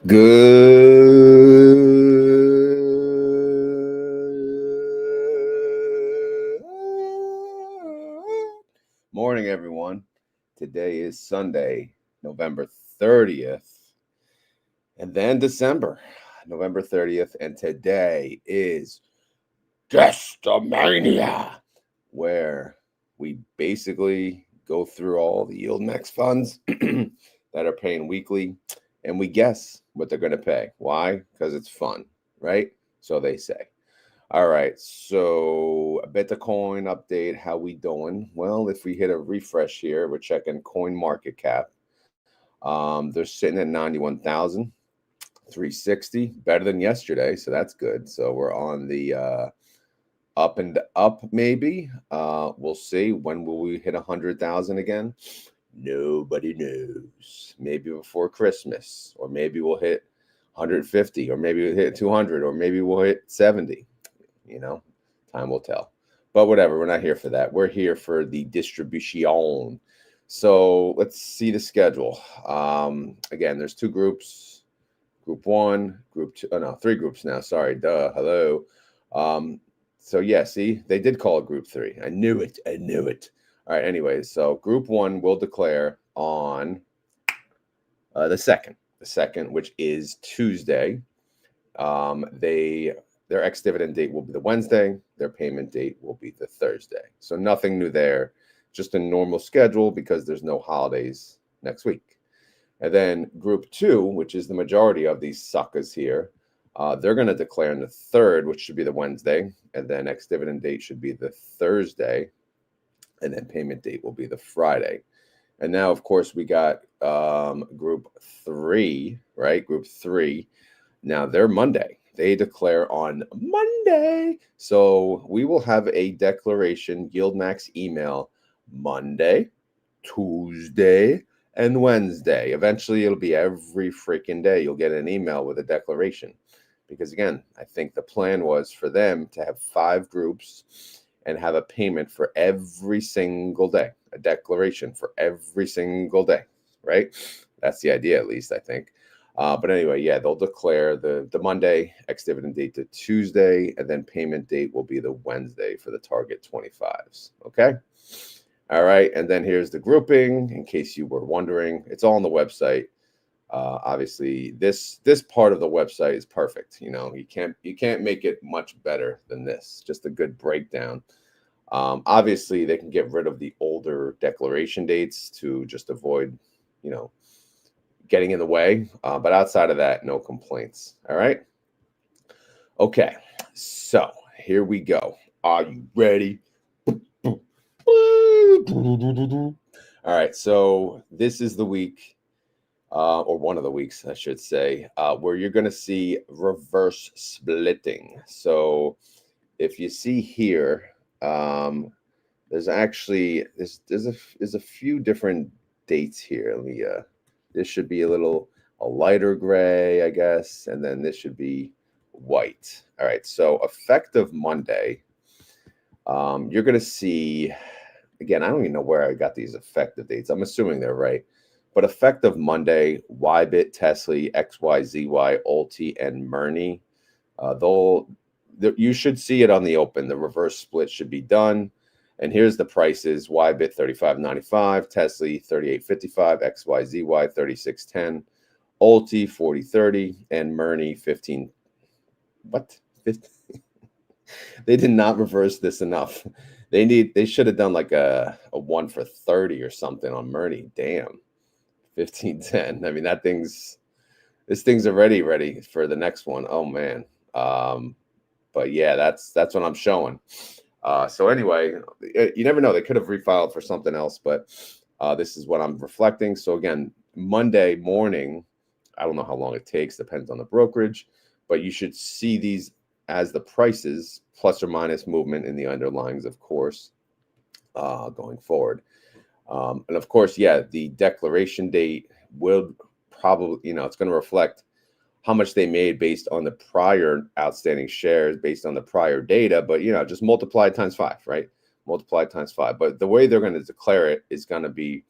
Good morning, everyone. Today is Sunday, November 30th, and then December, November 30th, and today is Guestimania, where we basically go through all the YieldMax funds that are paying weekly, and we guess what they're going to pay. Why? Because it's fun, right? So they say. All right, so a Bitcoin update. How we doing? Well, if we hit a refresh here, we're checking coin market cap. They're sitting at 91,360, better than yesterday, so that's good. So we're on the up and up, maybe. We'll see. When will we hit 100,000 again? Nobody knows. Maybe before Christmas, or maybe we'll hit 150, or maybe we'll hit 200, or maybe we'll hit 70. You know, time will tell. But whatever, we're not here for that. We're here for the distribution. So let's see the schedule. Again, there's two groups. Group one, group two. Oh, no, three groups now. Sorry. Duh. Hello. So yeah, see, they did call it group three. I knew it. I knew it. All right. Anyways, so group one will declare on the second, which is Tuesday. Their ex-dividend date will be the Wednesday. Their payment date will be the Thursday. So nothing new there, just a normal schedule because there's no holidays next week. And then group two, which is the majority of these suckers here, they're going to declare on the 3rd, which should be the Wednesday. And then ex-dividend date should be the Thursday. And then payment date will be the Friday. And now, of course, we got group three, right? Group three. Now they're Monday. They declare on Monday. So we will have a declaration YieldMax email Monday, Tuesday, and Wednesday. Eventually, it'll be every freaking day. You'll get an email with a declaration. Because again, I think the plan was for them to have 5 groups and have a payment for every single day, a declaration for every single day, right? That's the idea, at least, I think. But anyway, yeah, they'll declare the Monday, ex-dividend date to Tuesday, and then payment date will be the Wednesday for the target 25s. Okay. All right. And then here's the grouping in case you were wondering. It's all on the website. Obviously, this part of the website is perfect. You know, you can't make it much better than this. Just a good breakdown. Obviously, they can get rid of the older declaration dates to just avoid, you know, getting in the way, but outside of that, no complaints. All right. Okay, so here we go. Are you ready? All right, so this is the week, or one of the weeks, I should say, where you're going to see reverse splitting. So if you see here, there's actually there's a few different dates here. Let me this should be a lighter gray, I guess, and then this should be white. All right, so effective Monday, you're going to see, again, I don't even know where I got these effective dates. I'm assuming they're right. But effective Monday, YBIT, Tesla, XYZY, Ulti, and Murni, you should see it on the open. The reverse split should be done. And here's the prices: YBIT 35.95, Tesla 38.55, XYZY 36.10, Ulti 40.30, and Murni 15. What? 15? They did not reverse this enough. They should have done like a 1 for 30 or something on Murni. Damn. 15.10. I mean, this thing's already ready for the next one. Oh man. But yeah, that's what I'm showing. So anyway, you never know. They could have refiled for something else, but this is what I'm reflecting. So again, Monday morning, I don't know how long it takes, depends on the brokerage, but you should see these as the prices plus or minus movement in the underlyings, of course, going forward. And of course, yeah, the declaration date will probably, it's going to reflect how much they made based on the prior outstanding shares, based on the prior data, but just multiply times 5, right? Multiply times 5. But the way they're going to declare it is going to be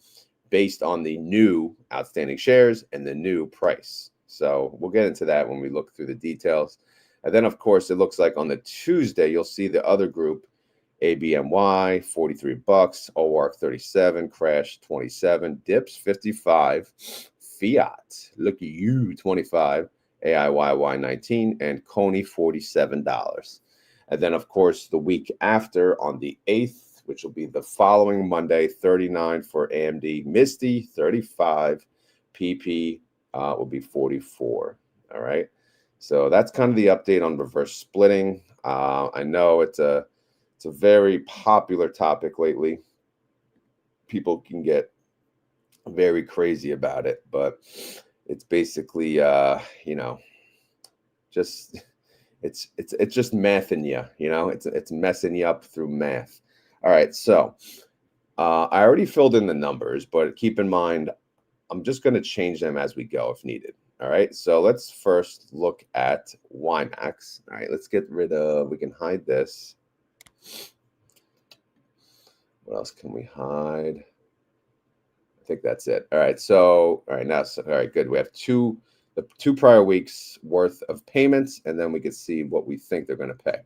based on the new outstanding shares and the new price. So we'll get into that when we look through the details. And then, of course, it looks like on the Tuesday, you'll see the other group, ABMY, $43, OARC 37, Crash 27, Dips 55, Fiat, look at you, 25, AIYY 19, and Coney $47. And then, of course, the week after on the 8th, which will be the following Monday, 39 for AMD, Misty 35, PP will be 44. All right. So that's kind of the update on reverse splitting. I know it's a very popular topic lately. People can get very crazy about it, but it's basically just it's just mathing you, it's messing you up through math. All right, so I already filled in the numbers, but keep in mind I'm just going to change them as we go if needed. All right, so let's first look at YieldMax. All right, let's get rid of, we can hide this. What else can we hide? I think that's it. All right, so all right, good. We have the two prior weeks worth of payments, and then we can see what we think they're going to pay.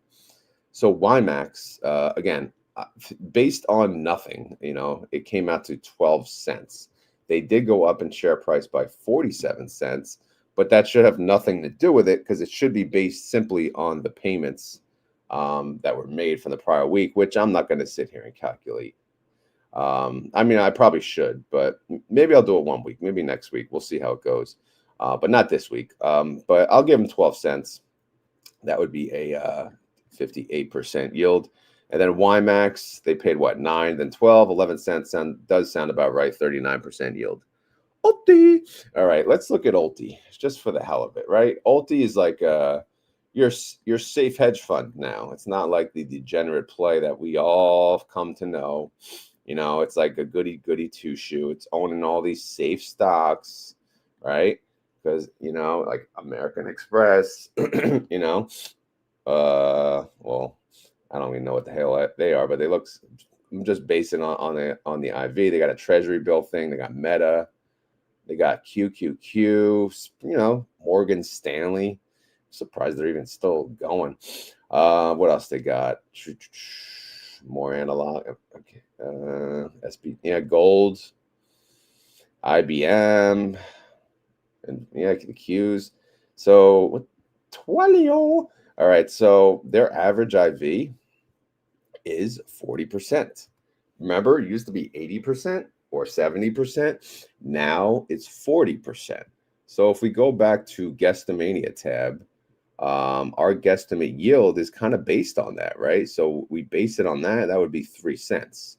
So YieldMax, again, based on nothing, it came out to 12 cents. They did go up in share price by 47 cents, but that should have nothing to do with it because it should be based simply on the payments that were made from the prior week, which I'm not going to sit here and calculate. I mean, I probably should, but maybe I'll do it 1 week, maybe next week. We'll see how it goes, but not this week. But I'll give them 12 cents. That would be a 58% yield. And then YieldMax, they paid what, 9, then 12, 11 cents. Does sound about right, 39% yield. Ulti. All right, let's look at Ulti just for the hell of it, right? Ulti is like your safe hedge fund now. It's not like the degenerate play that we all have come to know. It's like a goody two-shoe. It's owning all these safe stocks, right? Because, like American Express, well, I don't even know what the hell they are, but they look, I'm just basing on the IV. They got a treasury bill thing. They got Meta. They got QQQ, Morgan Stanley. I'm surprised they're even still going. What else they got? More analog. Okay. SP, gold, IBM, and the Qs. So what? Twilio. All right. So their average IV is 40%. Remember, it used to be 80% or 70%. Now it's 40%. So if we go back to Guestimania tab, our guesstimate yield is kind of based on that, right? So we base it on that. That would be 3 cents.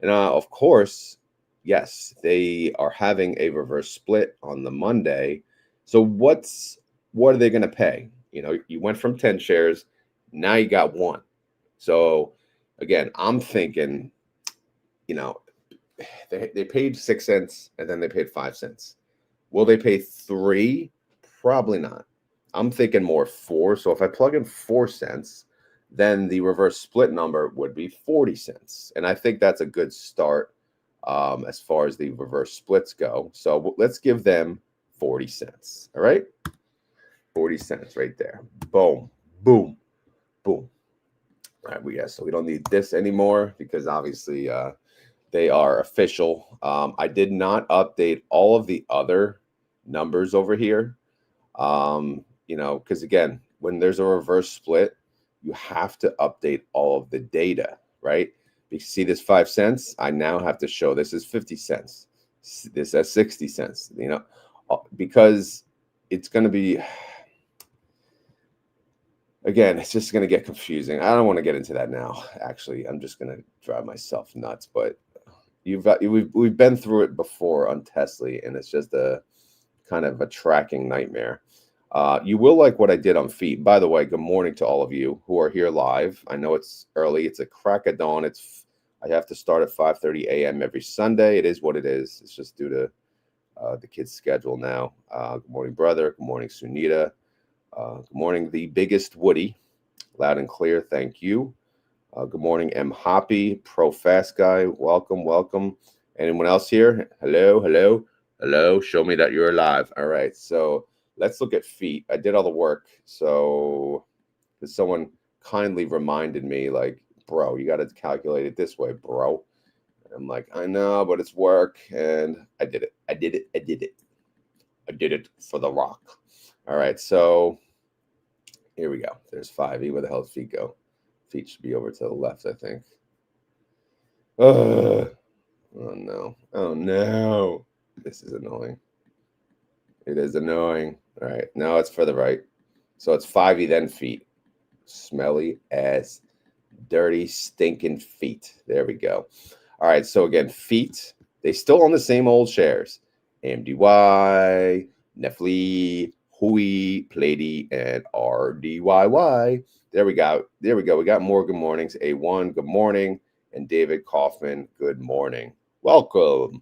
And of course, yes, they are having a reverse split on the Monday. So what are they going to pay? You went from 10 shares, now you got 1. So again, I'm thinking, they paid 6 cents and then they paid 5 cents. Will they pay 3? Probably not. I'm thinking more 4. So if I plug in 4 cents, then the reverse split number would be 40 cents. And I think that's a good start as far as the reverse splits go. So let's give them 40 cents. All right. 40 cents right there. Boom, boom, boom. All right. So we don't need this anymore because obviously they are official. I did not update all of the other numbers over here. Because again, when there's a reverse split, you have to update all of the data, right? You see this 5 cents, I now have to show this is 50 cents, this as 60 cents, because it's going to be, again, it's just going to get confusing. I don't want to get into that now. Actually, I'm just going to drive myself nuts, but we've been through it before on Tesla, and it's just a kind of a tracking nightmare. You will like what I did on feet. By the way, good morning to all of you who are here live. I know it's early. It's a crack of dawn. I have to start at 5:30 a.m. every Sunday. It is what it is. It's just due to the kids' schedule now. Good morning, brother. Good morning, Sunita. Good morning, the biggest Woody. Loud and clear. Thank you. Good morning, M. Hoppy, Pro Fast Guy. Welcome, welcome. Anyone else here? Hello, hello, hello. Show me that you're alive. All right. So let's look at feet. I did all the work. So someone kindly reminded me, like, bro, you got to calculate it this way, bro. I'm like, I know, but it's work. And I did it. I did it. I did it. I did it for the rock. All right. So here we go. There's 5e. Where the hell does feet go? Feet should be over to the left, I think. Oh no. Oh no. This is annoying. It is annoying. All right. Now it's for the right. So it's 5e, then feet. Smelly ass, dirty, stinking feet. There we go. All right. So again, feet, they still own the same old shares. AMDY, Nefli, Hui, Plady, and RDYY. There we go. There we go. We got more good mornings. A1, good morning. And David Kaufman, good morning. Welcome.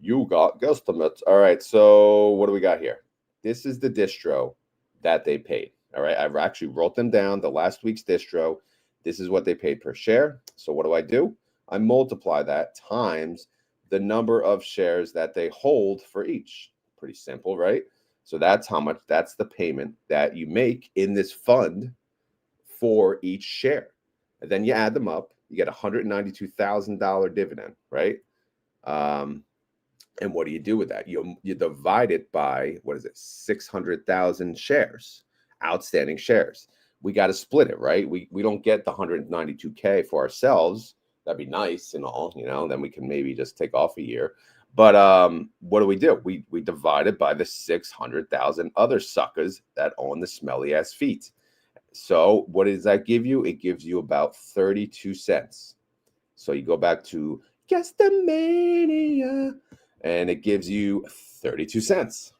You got guesstimates. All right. So what do we got here? This is the distro that they paid. All right. I actually wrote them down, the last week's distro. This is what they paid per share. So what do? I multiply that times the number of shares that they hold for each. Pretty simple, right? So that's how much, that's the payment that you make in this fund for each share. And then you add them up, you get $192,000 dividend, right? And what do you do with that? You divide it by, what is it, 600,000 shares, outstanding shares. We got to split it, right? We don't get the 192K for ourselves. That'd be nice and all, you know, then we can maybe just take off a year. But what do? We divide it by the 600,000 other suckers that own the smelly ass feet. So what does that give you? It gives you about 32 cents. So you go back to GuesstiMania, and it gives you 32 cents.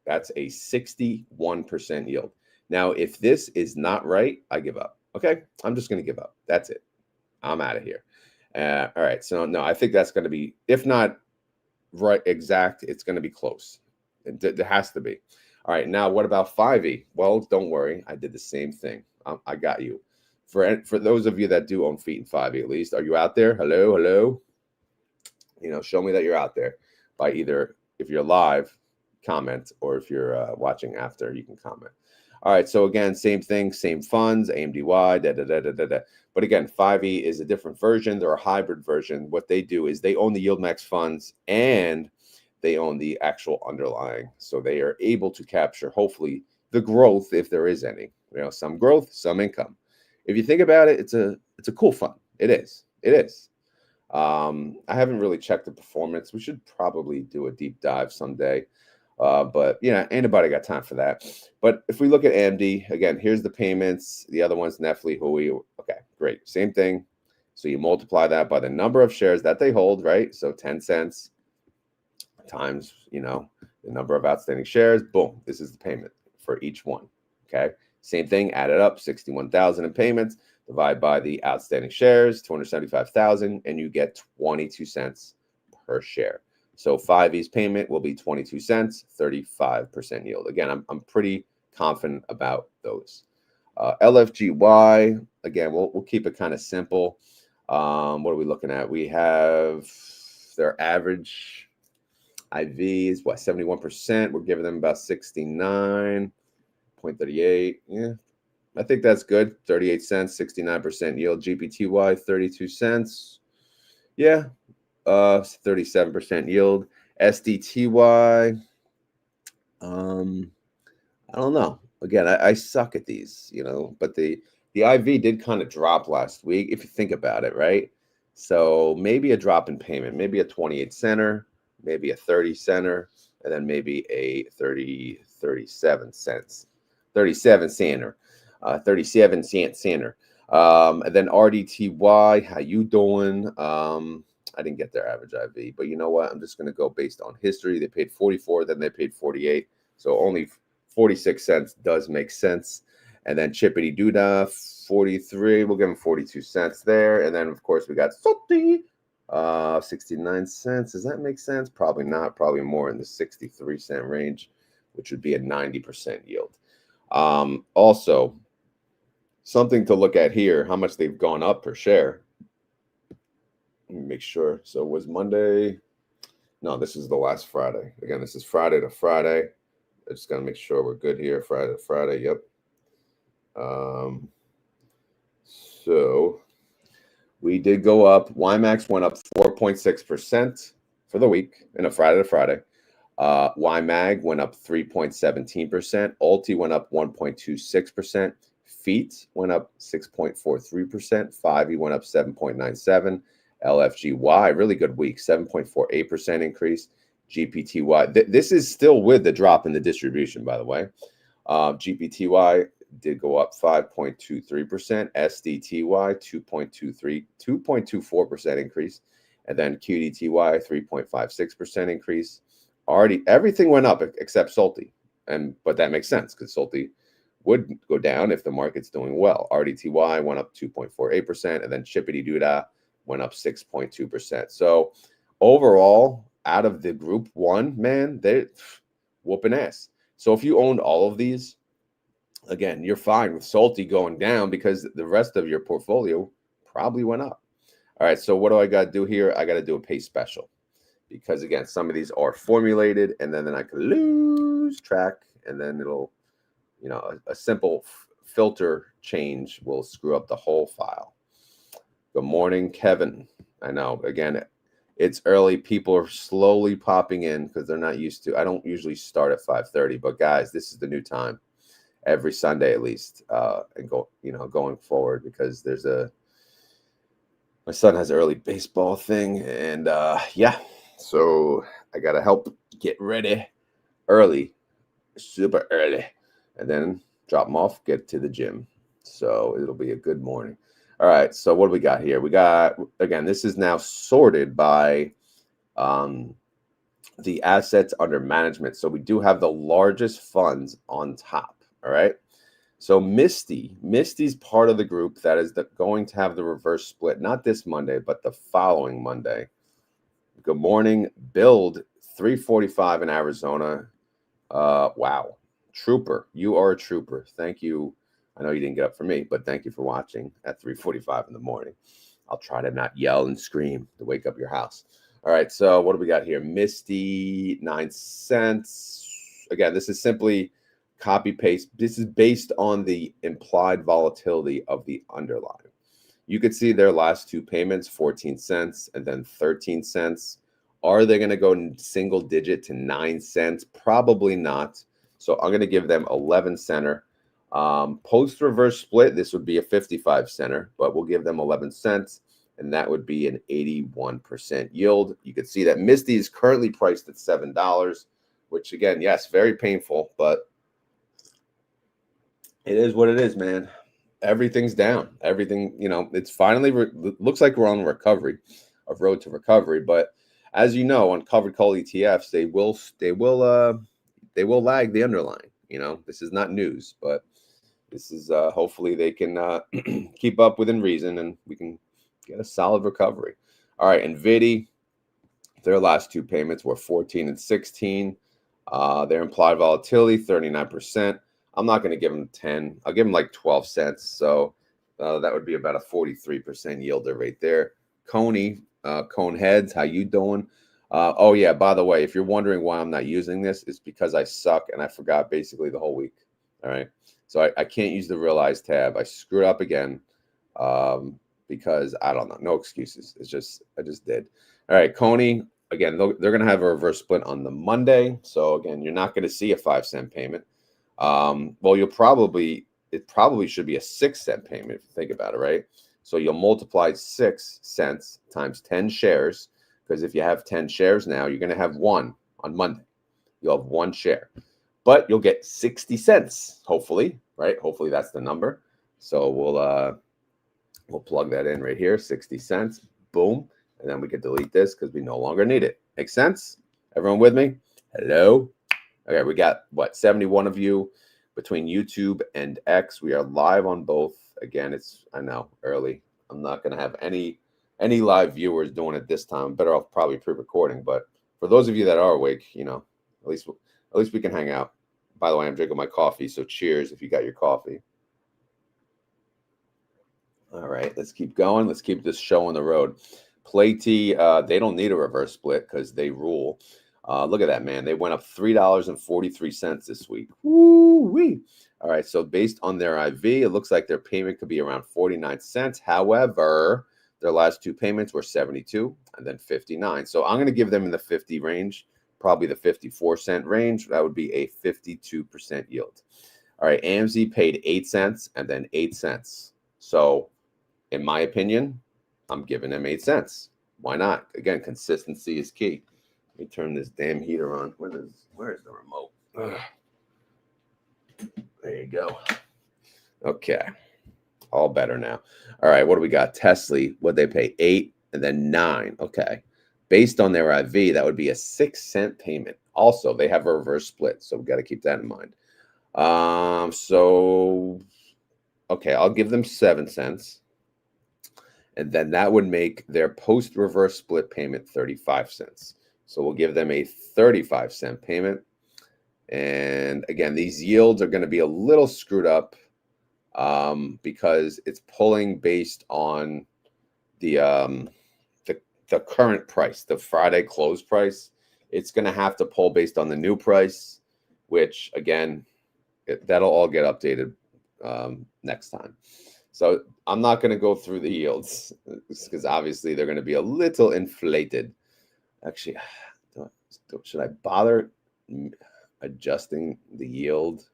That's a 61% yield. Now, if this is not right, I give up. Okay, I'm just going to give up. That's it. I'm out of here. All right. So no, I think that's going to be, if not right exact, it's going to be close. It has to be. All right. Now, what about 5e? Well, don't worry. I did the same thing. I got you. For those of you that do own feet in 5e at least, are you out there? Hello, hello. You know, show me that you're out there by either, if you're live, comment, or if you're watching after, you can comment. All right. So again, same thing, same funds, AMDY, da. But again, 5e is a different version. They're a hybrid version. What they do is they own the YieldMax funds and they own the actual underlying. So they are able to capture, hopefully, the growth if there is any. You know, some growth, some income. If you think about it, it's a cool fund. It is. It is. I haven't really checked the performance. We should probably do a deep dive someday. But yeah, ain't nobody got time for that. But if we look at AMD, again, here's the payments. The other one's Nefli, Hui. Okay, great. Same thing. So you multiply that by the number of shares that they hold, right? So 10 cents times, you know, the number of outstanding shares. Boom. This is the payment for each one. Okay. Same thing, add it up, 61,000 in payments, divide by the outstanding shares, 275,000, and you get 22 cents per share. So 5e's payment will be 22 cents, 35% yield. Again, I'm pretty confident about those. LFGY, again, we'll keep it kind of simple. What are we looking at? We have their average IV is what, 71%. We're giving them about 69.38. Yeah, I think that's good. 38 cents, 69% yield. GPTY, 32 cents. Yeah, 37% yield. SDTY, I don't know. Again, I suck at these, you know, but the IV did kind of drop last week, if you think about it, right? So maybe a drop in payment, maybe a 28 center, maybe a 30 center, and then maybe a 37 cents, 37 center, 37 cent center. And then RDTY, how you doing? I didn't get their average IV, but you know what? I'm just going to go based on history. They paid 44, then they paid 48. So only 46 cents does make sense. And then Chippity Doodah, 43. We'll give them 42 cents there. And then, of course, we got Soti, 69 cents. Does that make sense? Probably not. Probably more in the 63-cent range, which would be a 90% yield. Also, something to look at here, how much they've gone up per share. Let me make sure. So it was Monday. No, this is the last Friday. Again, this is Friday to Friday. I just got to make sure we're good here. Friday to Friday. Yep. So we did go up. YieldMax went up 4.6% for the week in a Friday to Friday. YMAG went up 3.17%. Alti went up 1.26%. Feet went up 6.43%. 5E went up 7.97%. LFGY, really good week, 7.48% increase. GPTY, this is still with the drop in the distribution, by the way. GPTY did go up 5.23%. SDTY 2.24% increase. And then QDTY 3.56% increase. Already everything went up except Salty, but that makes sense because Salty would go down if the market's doing well. RDTY went up 2.48%, and then Chippity Doodah went up 6.2%. So overall, out of the group one, man, they're whooping ass. So if you owned all of these, again, you're fine with Salty going down because the rest of your portfolio probably went up. All right, so what do I got to do here? I got to do a pay special. Because, again, some of these are formulated, and then I could lose track, and then it'll, a simple filter change will screw up the whole file. Good morning, Kevin. I know, again, it's early. People are slowly popping in because they're not used to. I don't usually start at 5:30, but, guys, this is the new time. Every Sunday at least, and going forward because my son has an early baseball thing, and, yeah. So I got to help get ready early, super early, and then drop them off, get to the gym. So it'll be a good morning. All right. So what do we got here? We got, again, this is now sorted by the assets under management. So we do have the largest funds on top. All right. So Misty's part of the group that is going to have the reverse split, not this Monday, but the following Monday. Good morning, Build 345 in Arizona. Wow. Trooper. You are a trooper. Thank you. I know you didn't get up for me, but thank you for watching at 3:45 in the morning. I'll try to not yell and scream to wake up your house. All right. So what do we got here? Misty, 9 cents. Again, this is simply copy paste. This is based on the implied volatility of the underlying. You could see their last two payments, 14 cents and then 13 cents. Are they going to go single digit to 9 cents? Probably not. So I'm going to give them 11 center. Post reverse split, this would be a 55 center, but we'll give them 11 cents, and that would be an 81% yield. You could see that Misty is currently priced at $7, which again, yes, very painful, but it is what it is, man. Everything's down. Everything, it's finally looks like we're on recovery, a road to recovery. But as you know, on covered call ETFs, they will lag the underlying. This is not news, but this is hopefully they can keep up within reason, and we can get a solid recovery. All right, NVIDIA, their last two payments were 14 and 16. Their implied volatility 39%. I'm not going to give them 10. I'll give them like 12 cents. So that would be about a 43% yielder right there. Coney, Cone Heads, how you doing? Oh, yeah, by the way, if you're wondering why I'm not using this, it's because I suck and I forgot basically the whole week. All right. So I can't use the realize tab. I screwed up again because I don't know. No excuses. I just did. All right. Coney, again, they're going to have a reverse split on the Monday. So, again, you're not going to see a 5-cent payment. Well, it probably should be a 6-cent payment if you think about it, right? So you'll multiply 6 cents times 10 shares, because if you have 10 shares now, you're going to have one on Monday. You'll have one share, but you'll get 60 cents, hopefully, right? Hopefully that's the number. So we'll plug that in right here, 60 cents, boom, and then we can delete this because we no longer need it. Make sense? Everyone with me? Hello? Okay, we got, 71 of you between YouTube and X. We are live on both. Again, I know, early. I'm not going to have any live viewers doing it this time. Better off probably pre-recording. But for those of you that are awake, at least we can hang out. By the way, I'm drinking my coffee, so cheers if you got your coffee. All right, let's keep going. Let's keep this show on the road. Platy, they don't need a reverse split because they rule. Look at that, man. They went up $3.43 this week. Woo-wee. All right, so based on their IV, it looks like their payment could be around 49 cents. However, their last two payments were 72 and then 59. So I'm going to give them in the 50 range, probably the 54-cent range. That would be a 52% yield. All right, AMZ paid 8 cents and then 8 cents. So in my opinion, I'm giving them 8 cents. Why not? Again, consistency is key. Let me turn this damn heater on. Where's the remote? Ugh. There you go. Okay. All better now. All right, what do we got? Tesla, what'd they pay? 8 and then 9. Okay. Based on their IV, that would be a 6-cent payment. Also, they have a reverse split, so we got to keep that in mind. Okay, I'll give them 7 cents. And then that would make their post-reverse split payment 35 cents. So we'll give them a 35-cent payment. And again, these yields are going to be a little screwed up because it's pulling based on the current price, the Friday close price. It's going to have to pull based on the new price, which again, that'll all get updated next time. So I'm not going to go through the yields because obviously they're going to be a little inflated. Actually, should I bother adjusting the yield?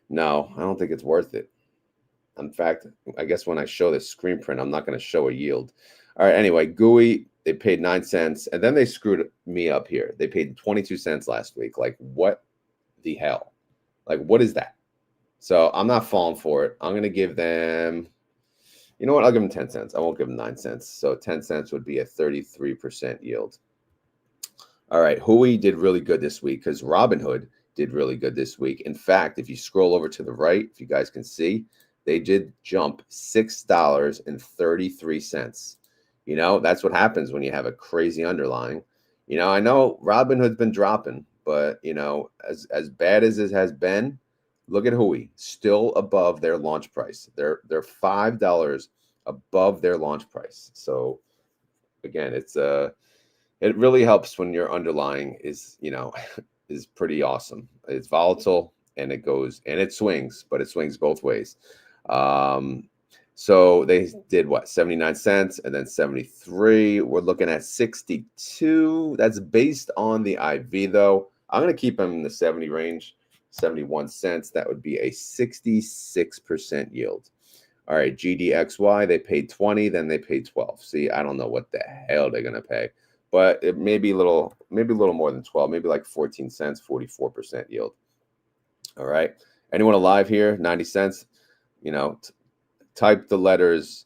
No, I don't think it's worth it. In fact, I guess when I show this screen print, I'm not going to show a yield. All right, anyway, GUI, they paid 9 cents, and then they screwed me up here. They paid 22 cents last week. Like, what the hell? Like, what is that? So I'm not falling for it. I'm going to give them, you know what? I'll give them 10 cents. I won't give them 9 cents. So 10 cents would be a 33% yield. All right, Hui did really good this week because Robinhood did really good this week. In fact, if you scroll over to the right, if you guys can see, they did jump $6.33. You know, that's what happens when you have a crazy underlying. You know, I know Robinhood's been dropping, but, you know, as bad as it has been, look at Hui, still above their launch price. They're $5 above their launch price. So again, it really helps when your underlying is, you know, is pretty awesome. It's volatile and it swings, but it swings both ways. So they did what, 79 cents and then 73. We're looking at 62. That's based on the IV though. I'm going to keep them in the 70 range. 71 cents. That would be a 66% yield. All right, GDXY, they paid 20, then they paid 12. See, I don't know what the hell they're going to pay, but it may be a little more than 12, maybe like 14 cents, 44% yield. All right. Anyone alive here? 90 cents. You know, type the letters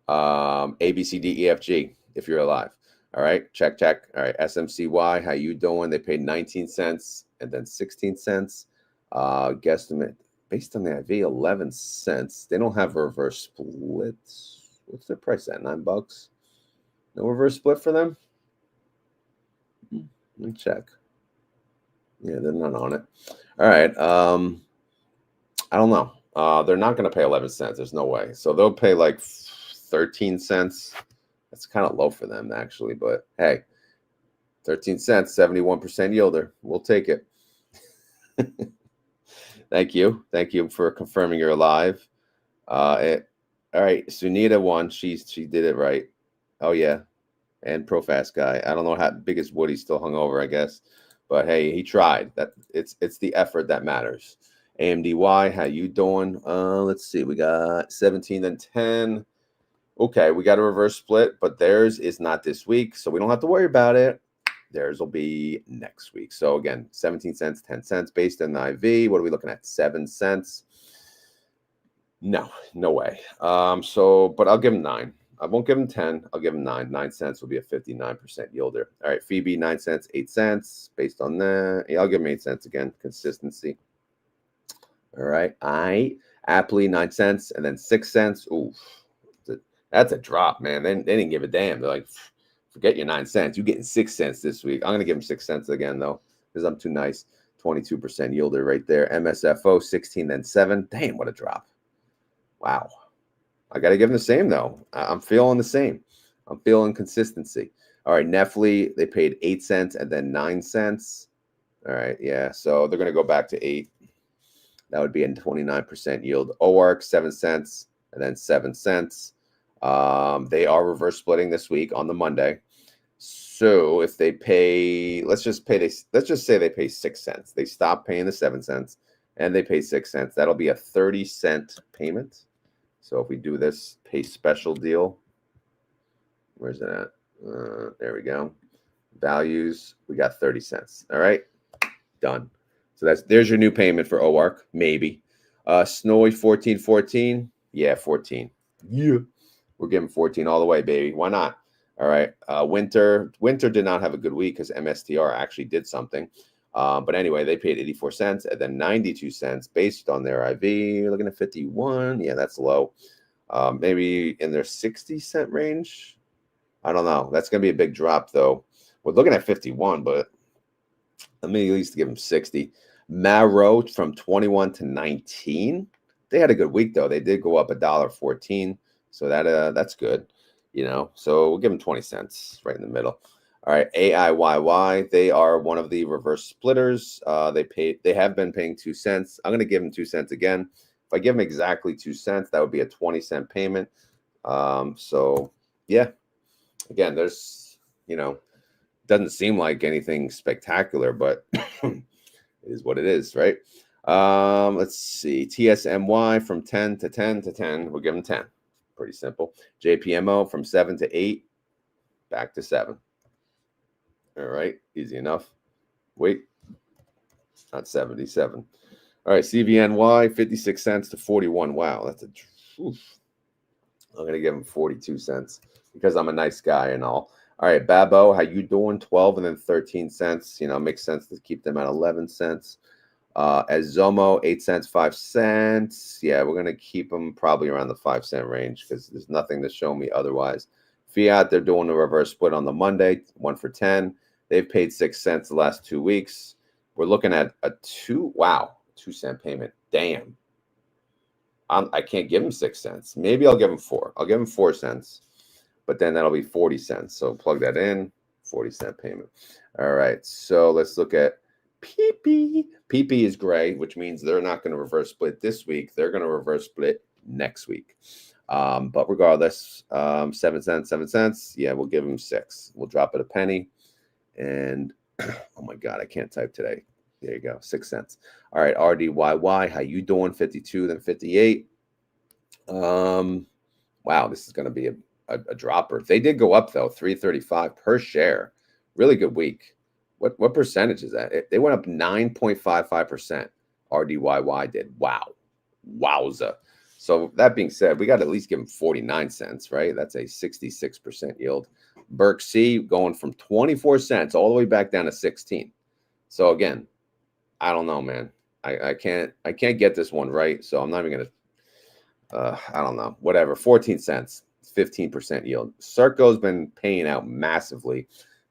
A, B, C, D, E, F, G if you're alive. All right. Check. All right. SMCY, how you doing? They paid 19 cents and then 16 cents. Guesstimate based on the IV, 11 cents. They don't have reverse splits. What's their price at? $9? No reverse split for them? Let me check. Yeah, they're not on it. All right. I don't know. They're not going to pay 11 cents. There's no way. So they'll pay like 13 cents. That's kind of low for them, actually. But hey, 13 cents, 71% yielder. We'll take it. Thank you. Thank you for confirming you're alive. All right. Sunita won. She did it right. Oh, yeah. And ProFast guy. I don't know how big is Woody, still hung over, I guess. But hey, he tried. That it's the effort that matters. AMDY, how you doing? Let's see. We got 17 and 10. Okay, we got a reverse split, but theirs is not this week, so we don't have to worry about it. Theirs will be next week. So again, 17 cents, 10 cents based on the IV. What are we looking at? 7 cents. No way. But I'll give them 9. I won't give them 10. I'll give them 9. 9 cents will be a 59% yielder. All right, Phoebe, 9 cents, 8 cents. Based on that, yeah, I'll give them 8 cents again. Consistency. All right, Aptly, 9 cents, and then 6 cents. Ooh, that's a drop, man. They didn't give a damn. They're like, forget your 9 cents. You're getting 6 cents this week. I'm going to give them 6 cents again, though, because I'm too nice. 22% yielder right there. MSFO, 16, then 7. Damn, what a drop. Wow. I got to give them the same, though. I'm feeling the same. I'm feeling consistency. All right, Nefli, they paid 8 cents and then 9 cents. All right, yeah, so they're going to go back to 8. That would be a 29% yield. OARC, 7 cents and then 7 cents. They are reverse splitting this week on the Monday. So if they pay, let's just say they pay 6 cents. They stop paying the 7 cents and they pay 6 cents. That'll be a 30-cent payment. So if we do this pay special deal, where's it at? There we go. Values, we got 30 cents. All right, done. So there's your new payment for OARC, maybe. Snowy 1414, yeah, 14. Yeah, we're giving 14 all the way, baby. Why not? All right. Winter did not have a good week because MSTR actually did something. But anyway, they paid 84 cents and then 92 cents based on their IV. You're looking at 51. Yeah, that's low. Maybe in their 60-cent range. I don't know. That's going to be a big drop, though. We're looking at 51, but let me at least give them 60. Maro from 21 to 19. They had a good week, though. They did go up $1.14. So that's good, you know. So we'll give them 20 cents right in the middle. All right, AIYY, they are one of the reverse splitters. They have been paying 2 cents. I'm going to give them 2 cents again. If I give them exactly 2 cents, that would be a 20-cent payment. So yeah, again, there's, you know, doesn't seem like anything spectacular, but it is what it is, right? Let's see, TSMY from 10 to 10 to 10. We'll give them 10. Pretty simple. JPMO from 7 to 8, back to 7. All right, easy enough. Wait, not 77. All right, CVNY, 56 cents to 41. Wow, that's a oof. I'm going to give him 42 cents because I'm a nice guy and all. All right, Babo, how you doing? 12 and then 13 cents. You know, makes sense to keep them at 11 cents. As Zomo, 8 cents, 5 cents. Yeah, we're going to keep them probably around the 5-cent range because there's nothing to show me otherwise. Fiat, they're doing a reverse split on the Monday, 1 for 10. They've paid 6 cents the last 2 weeks. We're looking at a 2-cent payment. Damn. I can't give them 6 cents. Maybe I'll give them 4. I'll give them 4 cents, but then that'll be 40 cents. So plug that in, 40-cent payment. All right, so let's look at PP. PP is gray, which means they're not going to reverse split this week. They're going to reverse split next week. But regardless, 7 cents, 7 cents. Yeah, we'll give them 6. We'll drop it a penny. And oh my God, I can't type today. There you go, 6 cents. All right, RDYY, how you doing? 52, then 58. Wow, this is going to be a dropper. They did go up though, 3.35 per share. Really good week. What percentage is that? They went up 9.55%. RDYY did. Wow, wowza. So that being said, we got to at least give them 49 cents, right? That's a 66% yield. Berk C going from 24 cents all the way back down to 16. So again, I don't know, man. I can't get this one right. So I'm not even gonna. I don't know. Whatever. 14 cents, 15% yield. Circo's been paying out massively.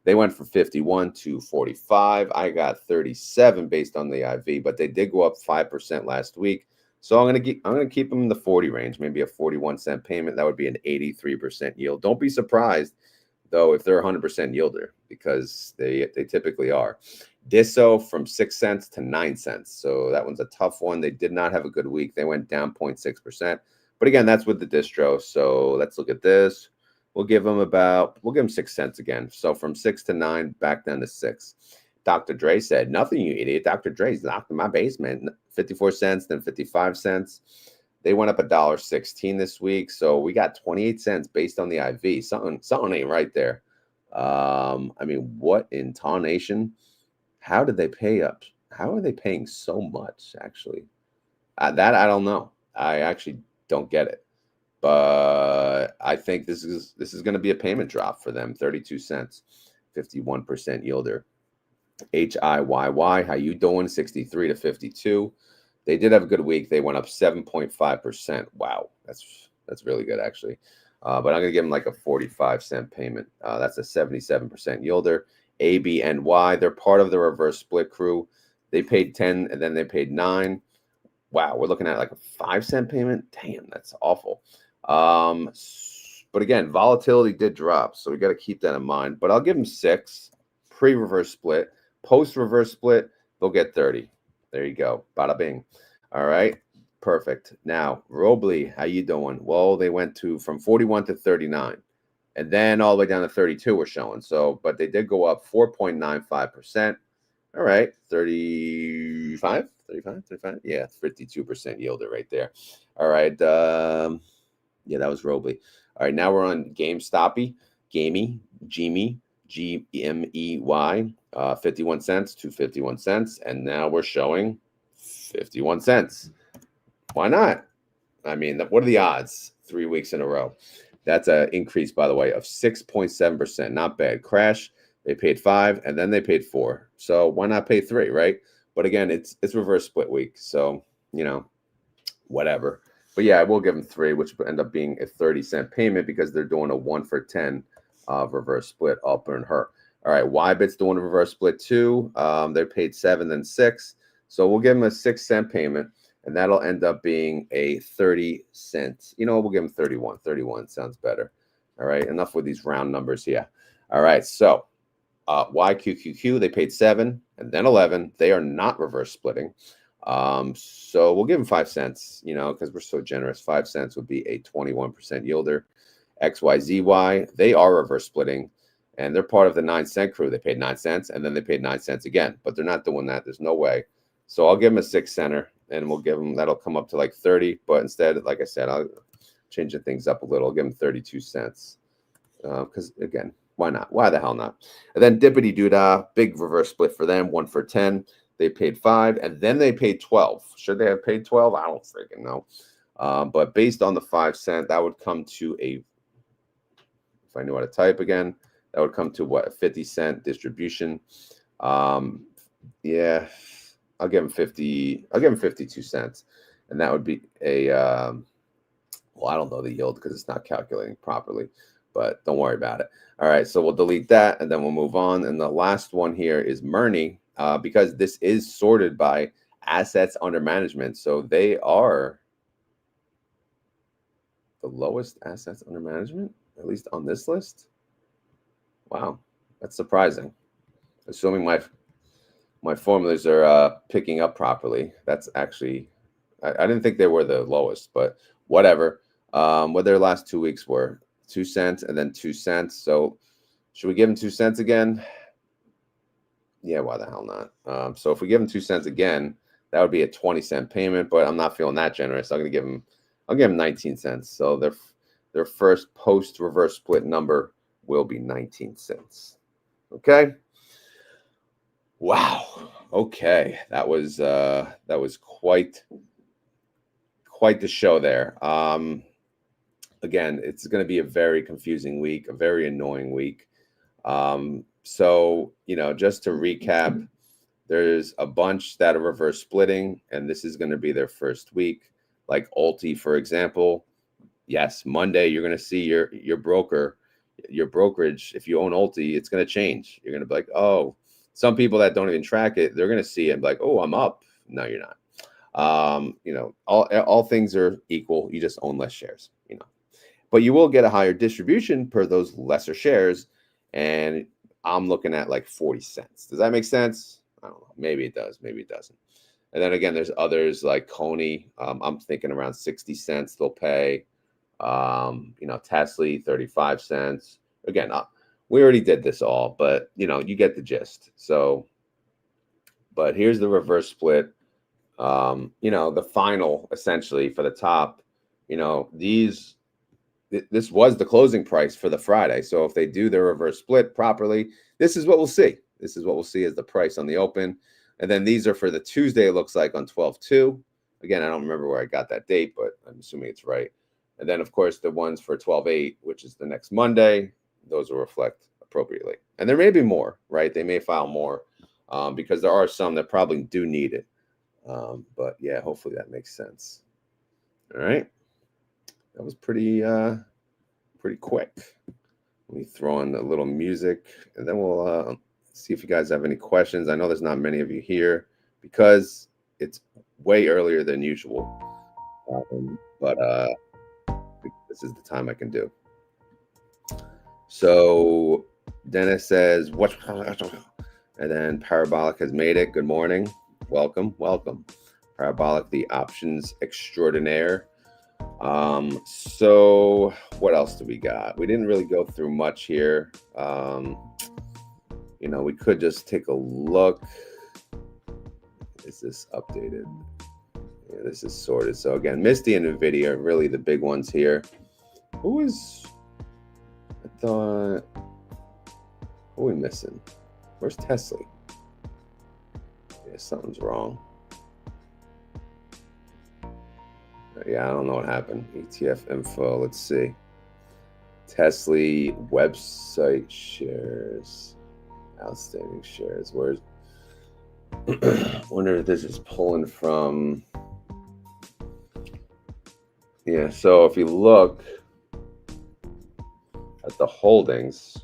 They went from 51 to 45. I got 37 based on the IV, but they did go up 5% last week. So I'm gonna keep them in the 40 range, maybe a 41-cent payment. That would be an 83% yield. Don't be surprised though if they're 100% yielder because they typically are. Disso from 6 cents to 9 cents. So that one's a tough one. They did not have a good week. They went down 0.6%. But again, that's with the distro. So let's look at this. We'll give them 6 cents again. So from 6 to 9, back down to 6. Dr. Dre said, nothing, you idiot. Dr. Dre's locked in my basement. 54 cents, then 55 cents. They went up $1.16 this week. So we got 28 cents based on the IV. Something ain't right there. I mean, what in tarnation? How did they pay up? How are they paying so much, actually? That I don't know. I actually don't get it. But I think this is going to be a payment drop for them. 32 cents, 51% yielder. HIYY, how you doing? 63 to 52. They did have a good week. They went up 7.5%. Wow, that's really good actually. But I'm going to give them like a 45-cent payment. That's a 77% yielder. ABNY, they're part of the reverse split crew. They paid 10 and then they paid 9. Wow, we're looking at like a 5-cent payment. Damn, that's awful. But again, volatility did drop, so we got to keep that in mind. But I'll give them 6 pre-reverse split. Post-reverse split, they'll get 30. There you go. Bada bing. All right. Perfect. Now, Robley, how you doing? Well, they went from 41 to 39. And then all the way down to 32 we're showing. So, but they did go up 4.95%. All right. 35. Yeah, 52% yielder right there. All right. Yeah, that was Robley. All right, now we're on GameStopy, Gamey, Gmey, GMEY, 51 cents to 51 cents. And now we're showing 51 cents. Why not? I mean, what are the odds? 3 weeks in a row. That's an increase, by the way, of 6.7%. Not bad. Crash, they paid 5, and then they paid 4. So why not pay 3, right? But again, it's reverse split week. So, whatever. But yeah, I will give them 3, which will end up being a 30-cent payment because they're doing a 1 for 10 reverse split up and her. All right, Ybit's doing a reverse split too. They're paid 7 then 6. So we'll give them a 6-cent payment, and that'll end up being a 30 cents. We'll give them 31. 31 sounds better. All right, enough with these round numbers here. All right, so YQQQ, they paid 7 and then 11. They are not reverse splitting. So we'll give them 5 cents, because we're so generous. 5 cents would be a 21% yielder. XYZY, they are reverse splitting, and they're part of the 9-cent crew. They paid 9 cents, and then they paid 9 cents again, but they're not doing that. There's no way. So I'll give them a 6-center, and we'll give them, that'll come up to like 30, but instead, like I said, I'll change the things up a little. I'll give them 32 cents. Because again, why not? Why the hell not? And then Dippity Doodah, big reverse split for them, 1 for 10. They paid 5, and then they paid 12. Should they have paid 12? I don't freaking know. But based on the 5 cent, that would come to if I knew how to type again, that would come to what, a 50-cent distribution. Yeah, I'll give them 50. I'll give them 52 cents, and that would be a well, I don't know the yield because it's not calculating properly, but don't worry about it. All right, so we'll delete that, and then we'll move on. And the last one here is Murney. Because this is sorted by assets under management. So they are the lowest assets under management, at least on this list. Wow, that's surprising. Assuming my formulas are picking up properly. That's actually, I didn't think they were the lowest, but whatever. What their last 2 weeks were, 2 cents and then 2 cents. So should we give them 2 cents again? Yeah, why the hell not? So if we give them 2 cents again, that would be a 20-cent payment, but I'm not feeling that generous. I'll give them 19 cents. So their first post reverse split number will be 19 cents. Okay. Wow. Okay. That was quite the show there. Again, it's going to be a very confusing week, a very annoying week. So, just to recap, there's a bunch that are reverse splitting, and this is going to be their first week. Like Ulti, for example. Yes, Monday, you're going to see your brokerage. If you own Ulti, it's going to change. You're going to be like, oh, some people that don't even track it, they're going to see it and be like, oh, I'm up. No, you're not. All things are equal. You just own less shares, but you will get a higher distribution per those lesser shares. And I'm looking at like 40 cents. Does that make sense? I don't know. Maybe it does. Maybe it doesn't. And then again, there's others like Coney. I'm thinking around 60 cents they'll pay. Tesla, 35 cents. Again, we already did this all, but you get the gist. So, but here's the reverse split. The final essentially for the top, this was the closing price for the Friday. So if they do their reverse split properly, this is what we'll see. This is what we'll see as the price on the open. And then these are for the Tuesday, it looks like on 12/2. Again, I don't remember where I got that date, but I'm assuming it's right. And then, of course, the ones for 12/8, which is the next Monday, those will reflect appropriately. And there may be more, right? They may file more because there are some that probably do need it. But yeah, hopefully that makes sense. All right. That was pretty quick. Let me throw in a little music, and then we'll see if you guys have any questions. I know there's not many of you here because it's way earlier than usual, but this is the time I can do. So Dennis says, what? And then Parabolic has made it. Good morning. Welcome, welcome. Parabolic, the options extraordinaire. So what else do we got? We didn't really go through much here. You know, we could just take a look. Is this updated? Yeah, this is sorted. So again, Misty and NVIDIA are really the big ones here. Who is, I thought, who are we missing? Where's Tesla? Yeah, something's wrong. Yeah, I don't know what happened. ETF info, let's see. Tesla website shares, outstanding shares. Where's, wonder if this is pulling from. Yeah, so if you look at the holdings,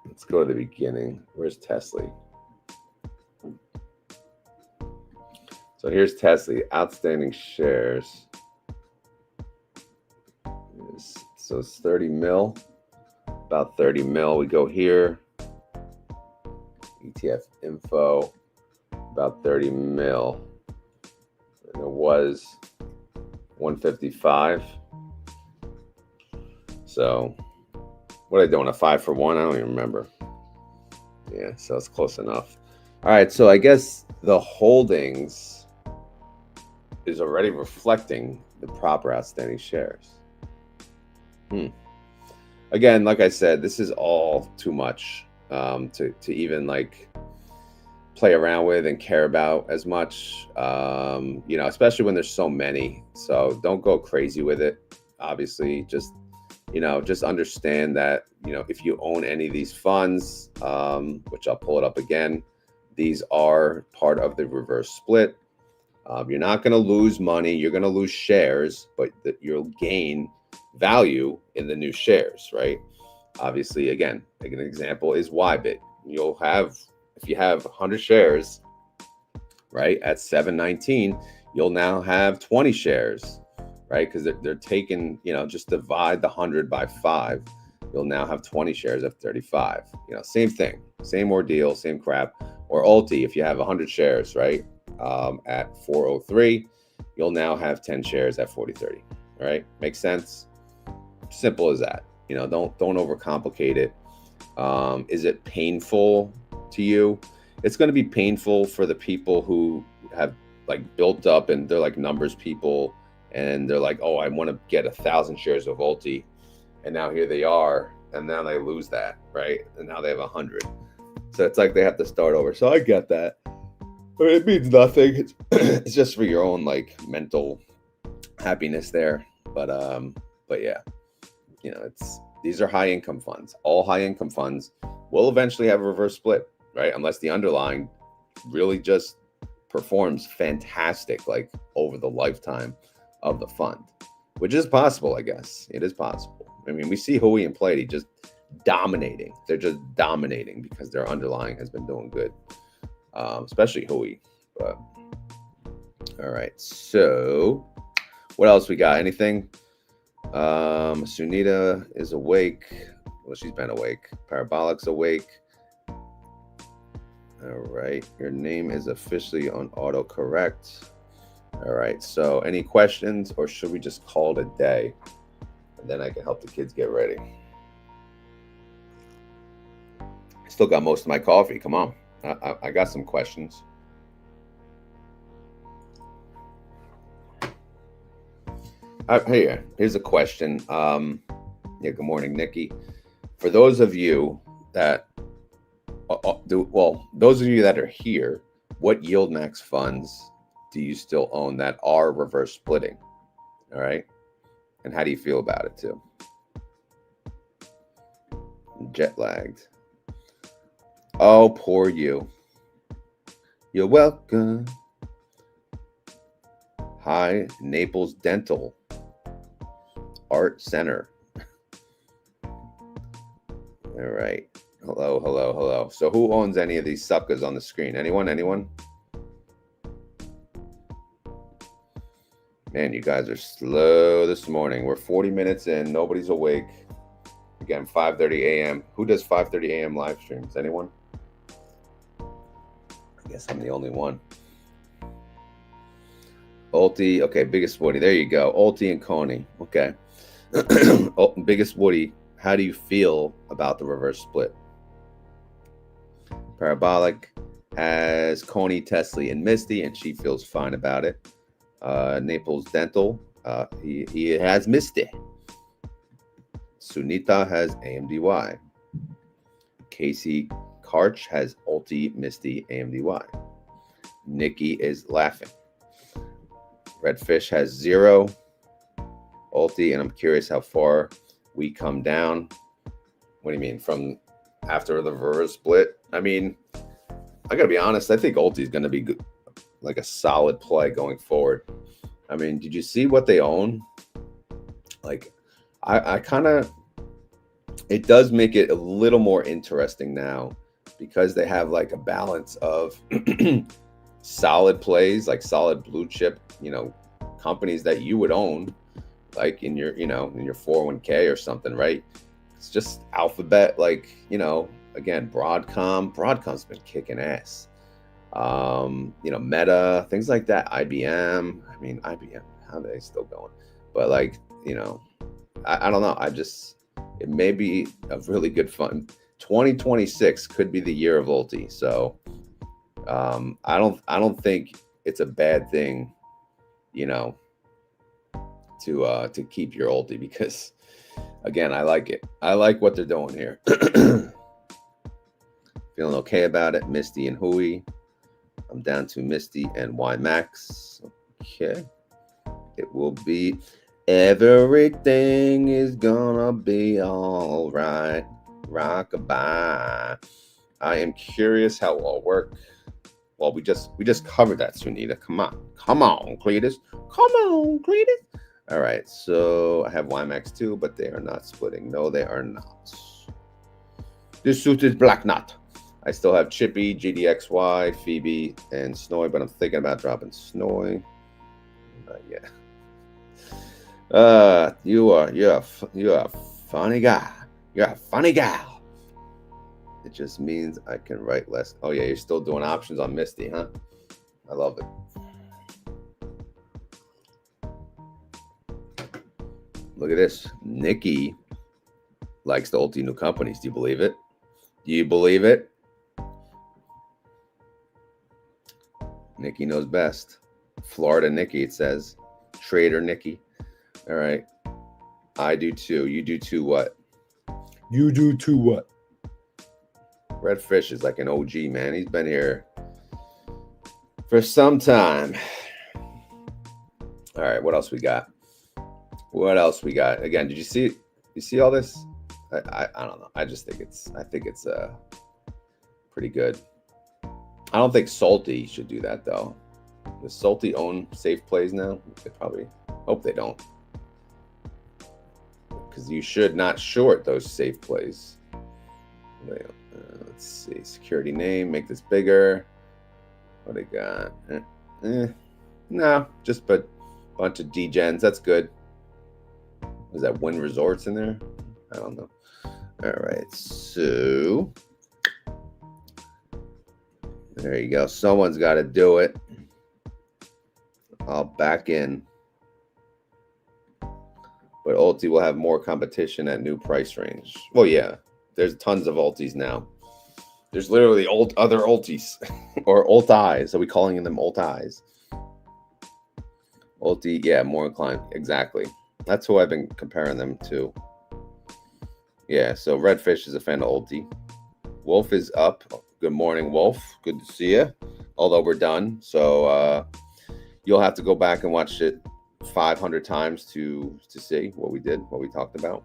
let's go to the beginning. Where's Tesla? So here's Tesla, outstanding shares. So it's 30 mil, about 30 mil. We go here, ETF info, about 30 mil. And it was 155. So what are they doing, a 5 for 1? I don't even remember. Yeah, so it's close enough. All right, so I guess the holdings is already reflecting the proper outstanding shares. Again, like I said, this is all too much to even like play around with and care about as much, you know, especially when there's so many. So don't go crazy with it. Obviously, just, you know, just understand that, you know, if you own any of these funds, which I'll pull it up again, these are part of the reverse split. You're not going to lose money. You're going to lose shares, but you'll gain value in the new shares, right? Obviously, again, like an example is YBIT. You'll have, if you have 100 shares, right, at 719, you'll now have 20 shares, right? Because they're taking, you know, just divide the 100 by 5. You'll now have 20 shares of 35. You know, same thing, same ordeal, same crap. Or Ulti, if you have 100 shares, right, at 403, you'll now have 10 shares at 4030. All right, makes sense. Simple as that. You know, don't overcomplicate it. Is it painful to you? It's going to be painful for the people who have like built up and they're like numbers people and they're like, oh, I want to get 1,000 shares of Ulti, and now here they are, and now they lose that, right? And now they have 100. So it's like they have to start over. So I get that. But it means nothing. It's just for your own like mental happiness there. But yeah, you know, these are high income funds. All high income funds will eventually have a reverse split, right? Unless the underlying really just performs fantastic, like over the lifetime of the fund, which is possible, I guess. It is possible. I mean, we see Hui and Pleiadi just dominating. They're just dominating because their underlying has been doing good, especially Hui. But all right, so what else we got? Anything? Sunita is awake. Well, she's been awake. Parabolic's awake. All right, your name is officially on autocorrect. All right, so any questions, or should we just call it a day? And then I can help the kids get ready. I still got most of my coffee. Come on. I got some questions. Here's a question. Yeah, good morning, Nikki. For those of you that those of you that are here, what YieldMax funds do you still own that are reverse splitting? All right, and how do you feel about it too? Jet lagged. Oh, poor you. You're welcome. Hi, Naples Dental Art Center. All right. Hello, hello, hello. So who owns any of these suckers on the screen? Anyone? Man, you guys are slow this morning. We're 40 minutes in. Nobody's awake. Again, 5:30 a.m. Who does 5:30 a.m. live streams? Anyone? I guess I'm the only one. Ulti. Okay, Biggest Woody. There you go. Ulti and Coney. Okay. Biggest Woody. How do you feel about the reverse split? Parabolic has Coney, Tesla, and Misty, and she feels fine about it. Naples Dental, he has Misty. Sunita has AMDY. Casey Karch has Ulti, Misty, AMDY. Nikki is laughing. Redfish has 0 Ulti, and I'm curious how far we come down. What do you mean from after the reverse split? I mean, I gotta be honest. I think Ulti is gonna be good, like a solid play going forward. I mean, did you see what they own? Like, I kind of, it does make it a little more interesting now because they have like a balance of solid plays, like solid blue chip, companies that you would own, like in your, in your 401k or something, right? It's just Alphabet, like, again, Broadcom's been kicking ass. Meta, things like that, IBM. I mean, IBM, how are they still going? But like, I don't know. It may be a really good fun. 2026 could be the year of Ulti. So, I don't think it's a bad thing, to keep your Ulti because, again, I like it. I like what they're doing here. Feeling okay about it. Misty and Hui. I'm down to Misty and YieldMax. Okay. It will be everything is gonna be all right. Rockabye. I am curious how it will work. Well, we just covered that, Sunita. Come on, Cletus. Come on, Cletus. All right, so I have YieldMax too, but they are not splitting. No, they are not. This suit is black knot. I still have Chippy, GDXY, Phoebe, and Snowy, but I'm thinking about dropping Snowy. Not yet. You're a funny guy. You're a funny gal. It just means I can write less. Oh yeah, you're still doing options on Misty, huh? I love it. Look at this. Nikki likes the Ulti new companies. Do you believe it? Do you believe it? Nikki knows best. Florida Nikki, it says. Trader Nikki. All right. I do too. You do too what? You do too what? Redfish is like an OG, man. He's been here for some time. All right. What else we got? Again, did you see it? You see all this? I don't know. I think it's pretty good. I don't think Salty should do that though. Does Salty own safe plays now? They probably hope they don't. Because you should not short those safe plays. Let's see. Security name. Make this bigger. What I got? No, just put a bunch of degens. That's good. Was that Win Resorts in there? I don't know. All right. So there you go. Someone's got to do it. I'll back in. But Ulti will have more competition at new price range. Well, yeah. There's tons of Ultis now. There's literally other Ultis. Or Ultis. Are we calling them Ultis? Ulti, yeah, more inclined. Exactly. That's who I've been comparing them to. Yeah, so Redfish is a fan of Ulti. Wolf is up. Good morning, Wolf. Good to see you. Although we're done. So you'll have to go back and watch it 500 times to see what we did, what we talked about.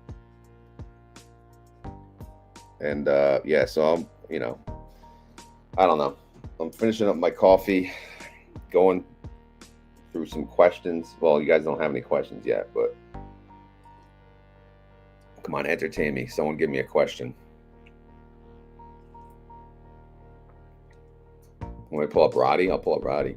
And yeah, so I'm, I don't know. I'm finishing up my coffee, going through some questions. Well, you guys don't have any questions yet, but come on, entertain me. Someone give me a question. When I pull up Roddy, I'll pull up Roddy.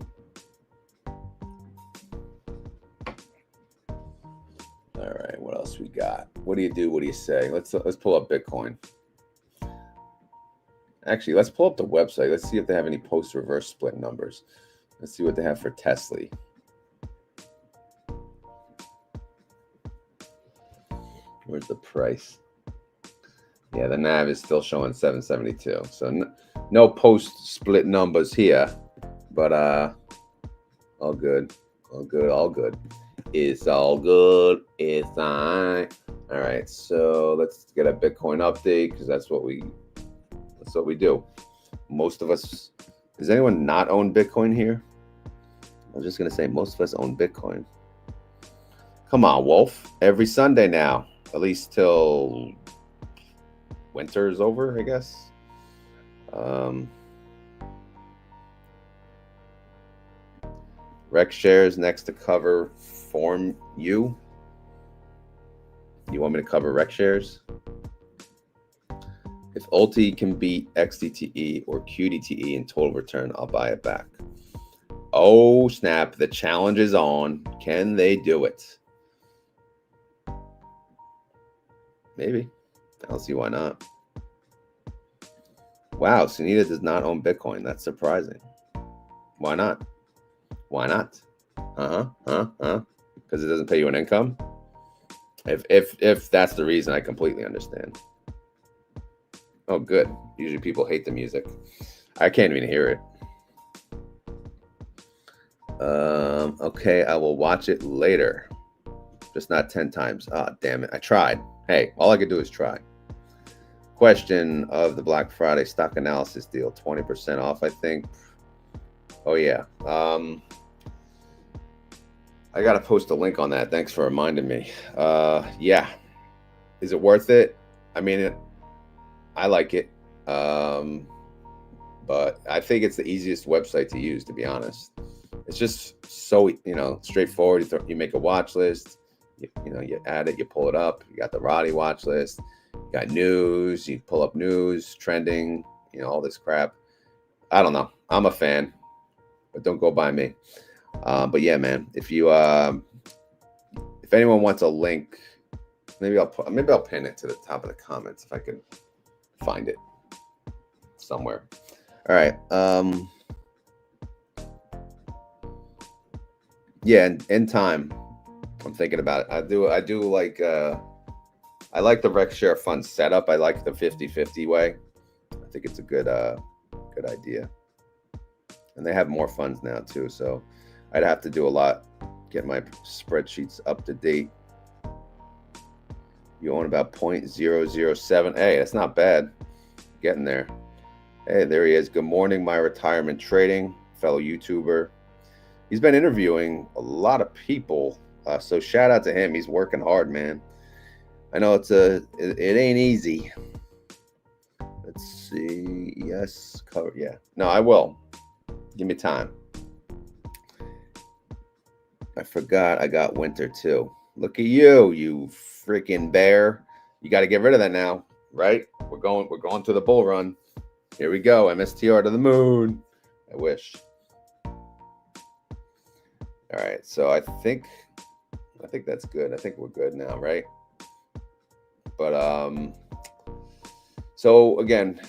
else we got? What do you do? What do you say? Let's pull up Bitcoin. Actually, let's pull up the website. Let's see if they have any post reverse split numbers. Let's see what they have for Tesla. Where's the price? Yeah, the NAV is still showing 772. So no post split numbers here, but all good. All good, all good. It's all good. It's all right. So let's get a Bitcoin update because that's what we do. Most of us. Does anyone not own Bitcoin here? I was just gonna say most of us own Bitcoin. Come on, Wolf. Every Sunday now, at least till winter is over, I guess. Rec shares next to cover form you. You want me to cover rec shares? If Ulti can beat XDTE or QDTE in total return, I'll buy it back. Oh, snap. The challenge is on. Can they do it? Maybe. I don't see why not. Wow, Sunita does not own Bitcoin. That's surprising. Why not? Why not? Because it doesn't pay you an income? If that's the reason, I completely understand. Oh, good. Usually people hate the music. I can't even hear it. Okay, I will watch it later. Just not 10 times. Ah, damn it. I tried. Hey, all I could do is try. Question of the Black Friday stock analysis deal. 20% off, I think. Oh, yeah. I got to post a link on that. Thanks for reminding me. Yeah. Is it worth it? I mean, I like it. But I think it's the easiest website to use, to be honest. It's just so, straightforward. You make a watch list. You add it, you pull it up. You got the Roddy watch list. You got news. You pull up news, trending, all this crap. I don't know. I'm a fan, but don't go by me. But yeah, man, if anyone wants a link, maybe I'll pin it to the top of the comments if I can find it somewhere. All right. Yeah, in time, I'm thinking about it. I do like I like the rec share fund setup. I like the 50-50 way. I think it's a good idea. And they have more funds now too, so I'd have to do a lot, get my spreadsheets up to date. You own about 0.007. Hey, that's not bad. Getting there. Hey, there he is. Good morning, my retirement trading fellow YouTuber. He's been interviewing a lot of people, so shout out to him. He's working hard, man. I know it ain't easy. Let's see. Yes, cover. Yeah. No, I will. Give me time. I forgot I got winter too. Look at you freaking bear. You got to get rid of that now, right? We're going to the bull run. Here we go. MSTR to the moon. I wish. All right. So I think that's good. I think we're good now, right? But so again,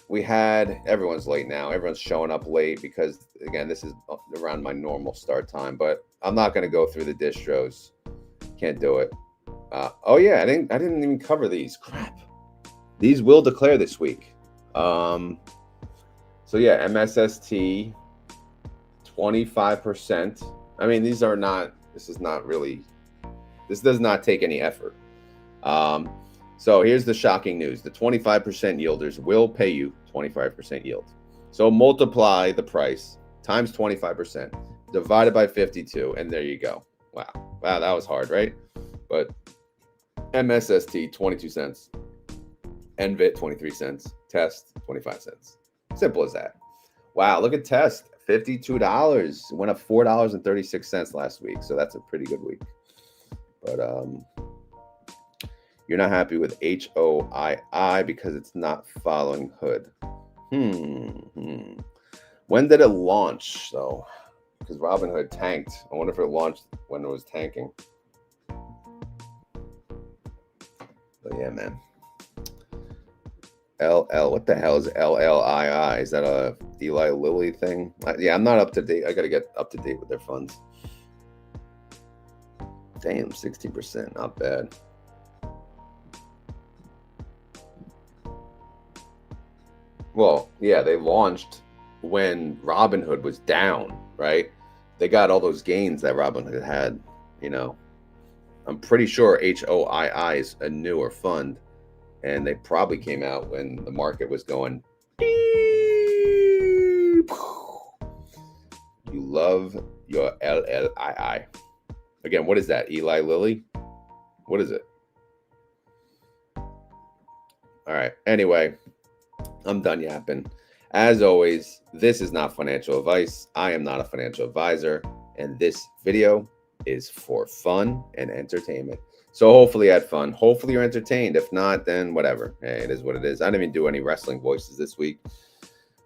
everyone's late now. Everyone's showing up late because again, this is around my normal start time, but I'm not going to go through the distros. Can't do it. Oh yeah, I didn't even cover these. Crap. These will declare this week. So yeah, MSST 25%. I mean, this does not take any effort. So here's the shocking news. The 25% yielders will pay you 25% yield. So multiply the price times 25%, divided by 52, and there you go. Wow, that was hard, right? But MSST, 22 cents. NVIT, 23 cents. Test, 25 cents. Simple as that. Wow, look at Test, $52. Went up $4.36 last week, so that's a pretty good week. But you're not happy with HOII because it's not following Hood. When did it launch, though? Because Robinhood tanked. I wonder if it launched when it was tanking. yeah, man. What the hell is LLII? Is that a Eli Lilly thing? Yeah, I'm not up to date. I got to get up to date with their funds. Damn, 60%, not bad. Well, yeah, they launched when Robinhood was down, right? They got all those gains that Robinhood had, you know. I'm pretty sure HOII is a newer fund, and they probably came out when the market was going. You love your LLII. Again, what is that? Eli Lilly? What is it? All right. Anyway, I'm done yapping. As always, this is not financial advice. I am not a financial advisor, and this video is for fun and entertainment. So hopefully you had fun. Hopefully you're entertained. If not, then whatever. Hey, it is what it is. I didn't even do any wrestling voices this week.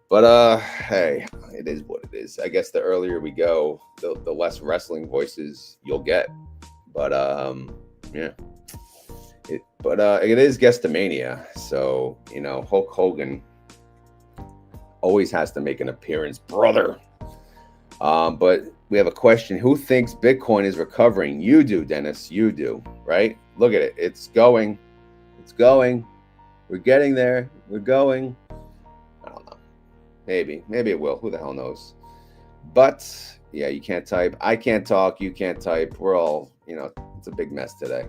But hey, it is what it is. I guess the earlier we go, the less wrestling voices you'll get. But yeah. It is Guestimania. So, you know, Hulk Hogan always has to make an appearance, brother. But we have a question. Who thinks Bitcoin is recovering? You do, Dennis. You do, right? Look at it. It's going. It's going. We're getting there. We're going. I don't know. Maybe it will. Who the hell knows? But yeah, you can't type. I can't talk. You can't type. We're all, you know, it's a big mess today.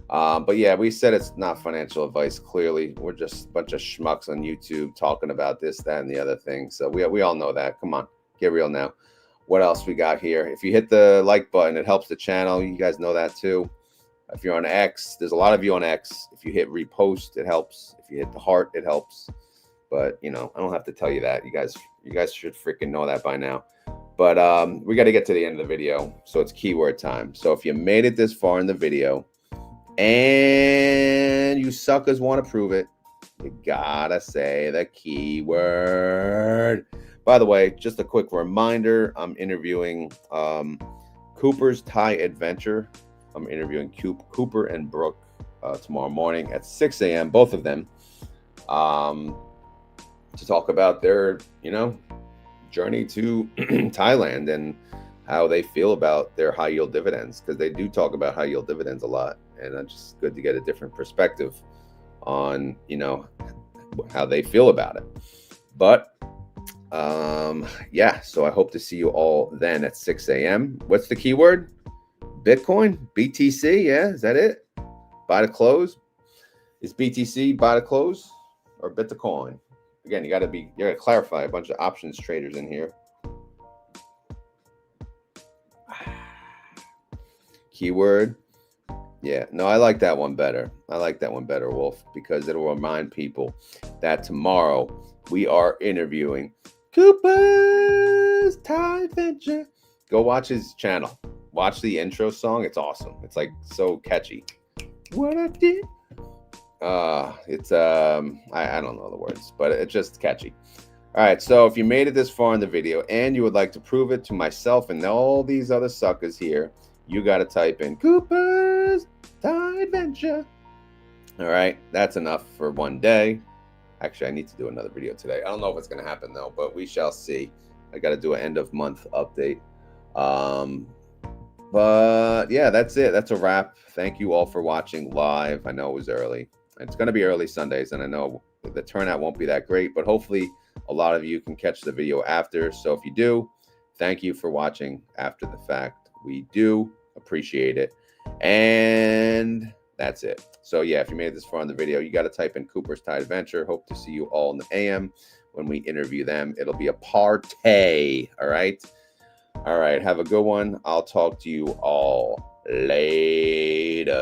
But yeah, we said it's not financial advice. Clearly, we're just a bunch of schmucks on YouTube talking about this, that, and the other thing. So we all know that. Come on, get real now. What else we got here? If you hit the like button, it helps the channel. You guys know that too. If you're on X, there's a lot of you on X. If you hit repost, it helps. If you hit the heart, it helps. But you know, I don't have to tell you that. You guys should freaking know that by now. But we got to get to the end of the video, so it's keyword time. So if you made it this far in the video and you suckers want to prove it, you gotta say the keyword. By the way, just a quick reminder, I'm interviewing Cooper's Thai Adventure. I'm interviewing Cooper and Brooke tomorrow morning at 6 a.m., both of them, to talk about their, you know, journey to Thailand and how they feel about their high yield dividends, because they do talk about high yield dividends a lot, and it's just good to get a different perspective on, you know, how they feel about it. But yeah, so I hope to see you all then at 6 a.m. What's the keyword? Bitcoin? BTC? Yeah, is that it? Buy to close? Is BTC buy to close or Bitcoin? Again, you gotta clarify. A bunch of options traders in here. Keyword. Yeah, no, I like that one better. I like that one better, Wolf, because it'll remind people that tomorrow we are interviewing Cooper's Thai Adventure. Go watch his channel. Watch the intro song. It's awesome. It's like so catchy. What I did. It's I don't know the words, but it's just catchy. All right, so if you made it this far in the video and you would like to prove it to myself and all these other suckers here, you got to type in Cooper's Thai Adventure. All right, that's enough for one day. Actually, I need to do another video today. I don't know if it's going to happen though, but we shall see. I got to do an end of month update. But yeah, that's it. That's a wrap. Thank you all for watching live. I know it was early. It's going to be early Sundays, and I know the turnout won't be that great, but hopefully a lot of you can catch the video after. So if you do, thank you for watching after the fact. We do appreciate it. And that's it. So yeah, if you made it this far in the video, you got to type in Cooper's Thai Adventure. Hope to see you all in the AM when we interview them. It'll be a party. All right. All right. Have a good one. I'll talk to you all later.